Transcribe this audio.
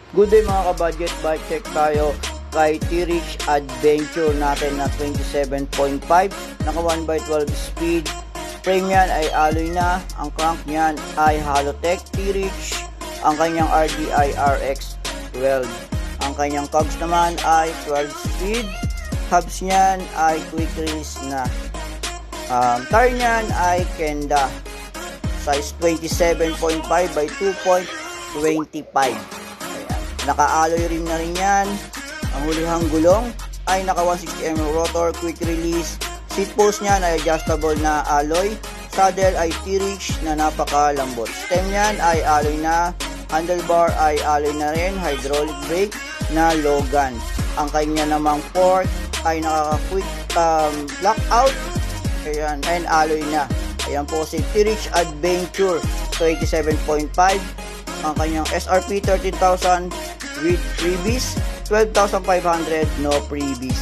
Good day mga ka-budget, bike check tayo kay T-Reach Adventure natin na 27.5, naka 1x12 speed. Frame yan ay alloy na, ang crank niyan ay Halotech T-Reach, ang kanyang RDI RX 12. Ang kanyang cogs naman ay 12 speed, hubs niyan ay quick release na. Tire niyan ay Kenda, size 27.5 by 2.25. Naka-alloy rim na rin yan. Ang hulihang gulong ay naka 160mm rotor, quick release. Seat post niyan ay adjustable na alloy. Saddle ay T-Reach na napakalambot. Stem niyan ay alloy na. Handlebar ay alloy na rin. Hydraulic brake na Logan. Ang kanya namang fork ay naka-quick lockout. Ayan, and alloy na. Ayan po si T-Reach Adventure 27.5. Ang kanyang SRP 13,000 with freebies, 12,500 no freebies.